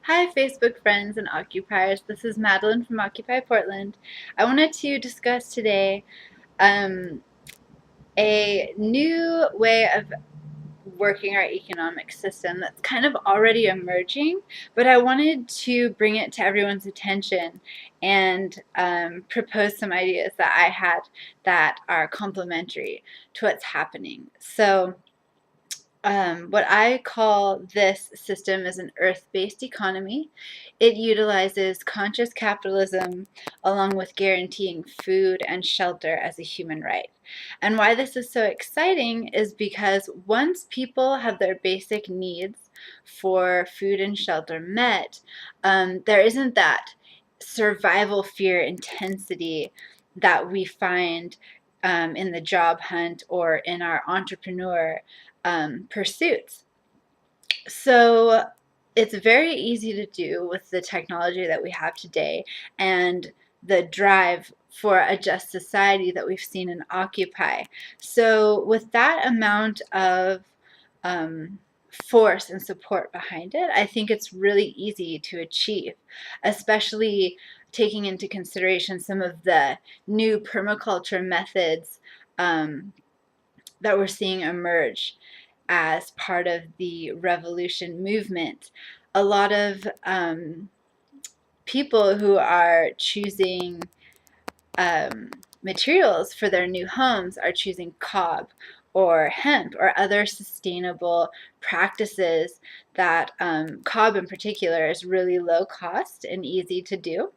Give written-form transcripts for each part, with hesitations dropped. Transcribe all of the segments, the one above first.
Hi, Facebook friends and occupiers. This is Madeline from Occupy Portland. I wanted to discuss today um, a new way of working our economic system that's kind of already emerging, but I wanted to bring it to everyone's attention and propose some ideas that I had that are complementary to what's happening. What I call this system is an earth-based economy. It utilizes conscious capitalism along with guaranteeing food and shelter as a human right. And why this is so exciting is because once people have their basic needs for food and shelter met, there isn't that survival fear intensity that we find in the job hunt or in our entrepreneur pursuits. So it's very easy to do with the technology that we have today and the drive for a just society that we've seen in Occupy. So with that amount of um, force and support behind it, I think it's really easy to achieve, especially taking into consideration some of the new permaculture methods that we're seeing emerge as part of the revolution movement. A lot of people who are choosing materials for their new homes are choosing cob or hemp or other sustainable practices that cob in particular is really low cost and easy to do.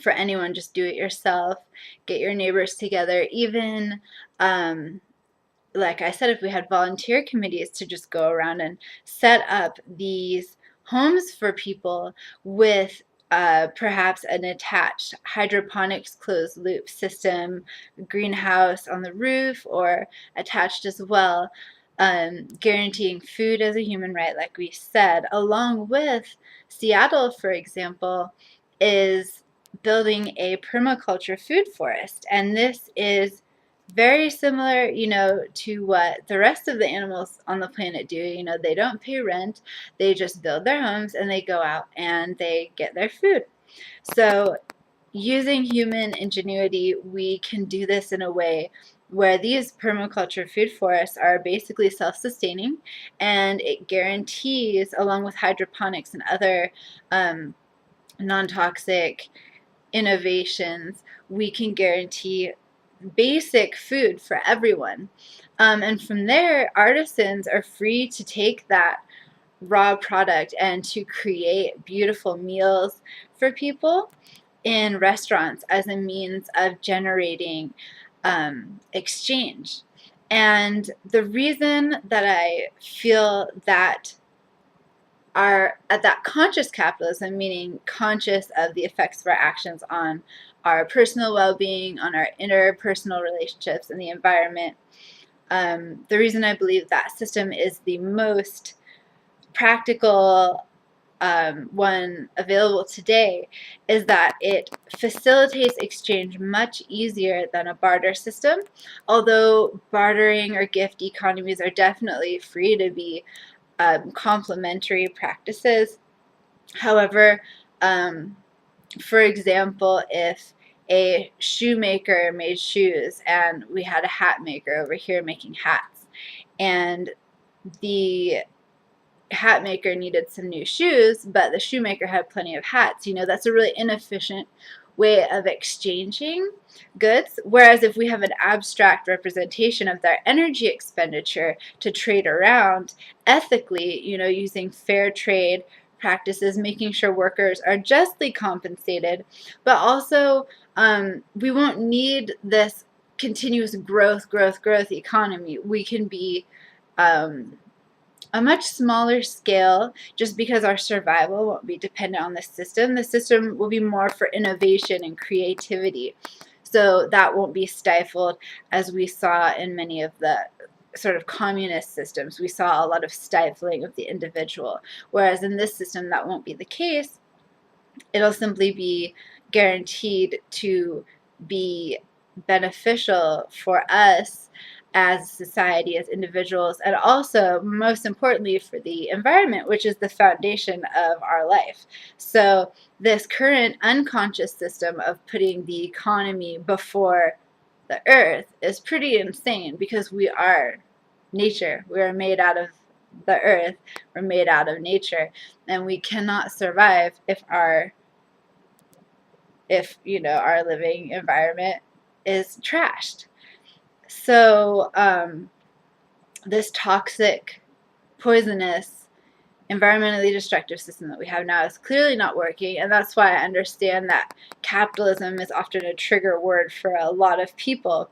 For anyone, just do it yourself, get your neighbors together, even like I said, if we had volunteer committees to just go around and set up these homes for people with perhaps an attached hydroponics closed loop system, greenhouse on the roof, or attached as well, guaranteeing food as a human right, like we said, along with Seattle, for example, is building a permaculture food forest. And this is very similar, to what the rest of the animals on the planet do. They don't pay rent, they just build their homes and they go out and they get their food. So, using human ingenuity, we can do this in a way where these permaculture food forests are basically self-sustaining, and it guarantees, along with hydroponics and other non-toxic innovations, we can guarantee basic food for everyone. And from there, artisans are free to take that raw product and to create beautiful meals for people in restaurants as a means of generating exchange. And the reason that I feel that are at that conscious capitalism, meaning conscious of the effects of our actions on our personal well-being, on our interpersonal relationships, and the environment. The reason I believe that system is the most practical one available today is that it facilitates exchange much easier than a barter system. Although bartering or gift economies are definitely free to be complementary practices. However, for example, if a shoemaker made shoes and we had a hat maker over here making hats, and the hat maker needed some new shoes, but the shoemaker had plenty of hats, that's a really inefficient way of exchanging goods. Whereas if we have an abstract representation of their energy expenditure to trade around ethically, using fair trade practices, making sure workers are justly compensated, but also we won't need this continuous growth economy. We can be a much smaller scale, just because our survival won't be dependent on the system. The system will be more for innovation and creativity. So that won't be stifled, as we saw in many of the sort of communist systems. We saw a lot of stifling of the individual. Whereas in this system, that won't be the case. It'll simply be guaranteed to be beneficial for us as society, as individuals, and also, most importantly, for the environment, which is the foundation of our life. So this current unconscious system of putting the economy before the earth is pretty insane, because we are nature. We are made out of the earth. We're made out of nature, and we cannot survive if our living environment is trashed. So this toxic, poisonous, environmentally destructive system that we have now is clearly not working, and that's why I understand that capitalism is often a trigger word for a lot of people,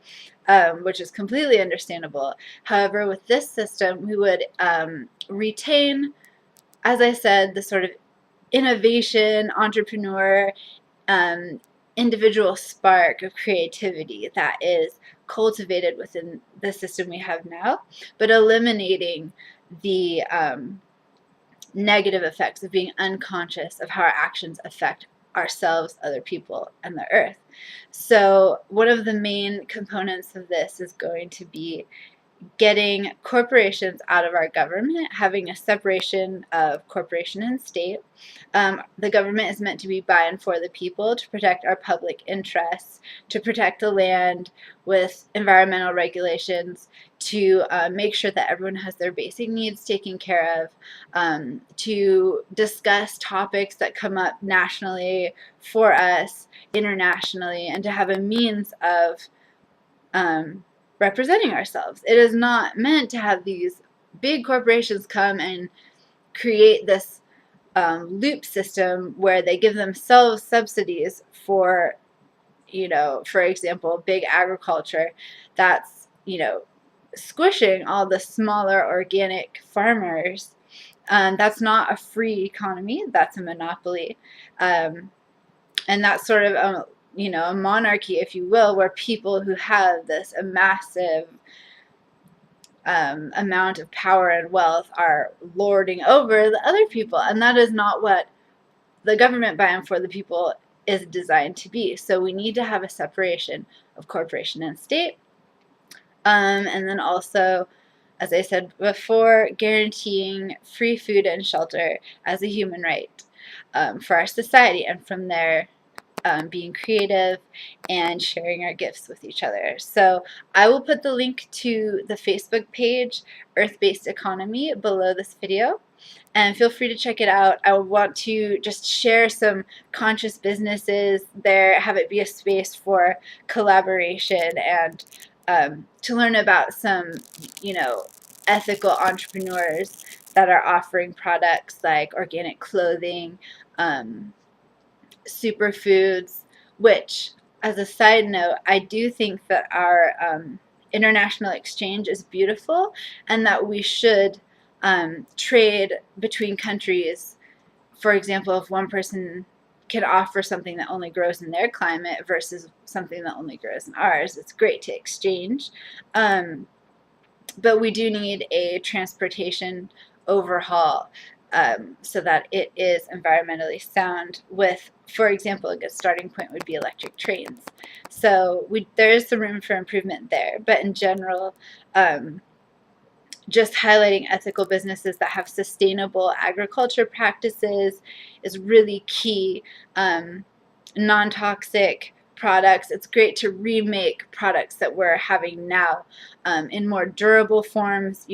which is completely understandable. However, with this system, we would retain, as I said, the sort of innovation, entrepreneur, individual spark of creativity that is cultivated within the system we have now, but eliminating the negative effects of being unconscious of how our actions affect ourselves, other people, and the earth. So one of the main components of this is going to be getting corporations out of our government, having a separation of corporation and state. The government is meant to be by and for the people, to protect our public interests, to protect the land with environmental regulations, to make sure that everyone has their basic needs taken care of, to discuss topics that come up nationally for us, internationally, and to have a means of representing ourselves. It is not meant to have these big corporations come and create this loop system where they give themselves subsidies for, for example, big agriculture that's, squishing all the smaller organic farmers. That's not a free economy. That's a monopoly. And that's sort of a monarchy, if you will, where people who have this a massive amount of power and wealth are lording over the other people, and that is not what the government by and for the people is designed to be. So we need to have a separation of corporation and state, and then also, as I said before, guaranteeing free food and shelter as a human right for our society, and from there being creative and sharing our gifts with each other. So I will put the link to the Facebook page, Earth-Based Economy, below this video, and feel free to check it out. I want to just share some conscious businesses there, have it be a space for collaboration, and to learn about some, ethical entrepreneurs that are offering products like organic clothing, superfoods, which, as a side note, I do think that our international exchange is beautiful, and that we should trade between countries. For example, if one person can offer something that only grows in their climate versus something that only grows in ours, it's great to exchange. But we do need a transportation overhaul so that it is environmentally sound with, for example, a good starting point would be electric trains. So there is some room for improvement there. But in general, just highlighting ethical businesses that have sustainable agriculture practices is really key. Non-toxic products. It's great to remake products that we're having now in more durable forms,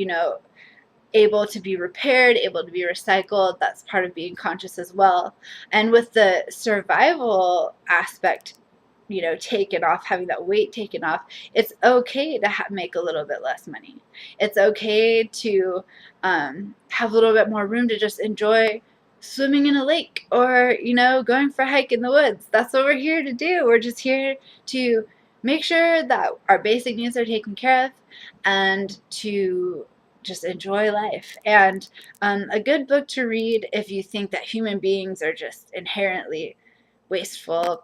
able to be repaired, able to be recycled. That's part of being conscious as well. And with the survival aspect, taken off, having that weight taken off, it's okay to make a little bit less money. It's okay to have a little bit more room to just enjoy swimming in a lake, or, going for a hike in the woods. That's what we're here to do. We're just here to make sure that our basic needs are taken care of, and to just enjoy life. And a good book to read if you think that human beings are just inherently wasteful,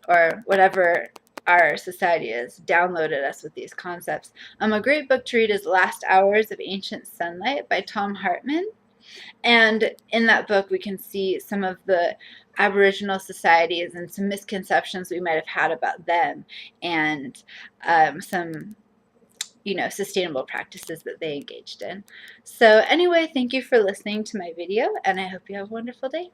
or whatever our society has downloaded us with these concepts. A great book to read is Last Hours of Ancient Sunlight by Thom Hartmann. And in that book, we can see some of the Aboriginal societies and some misconceptions we might have had about them, and some sustainable practices that they engaged in. So anyway, thank you for listening to my video, and I hope you have a wonderful day.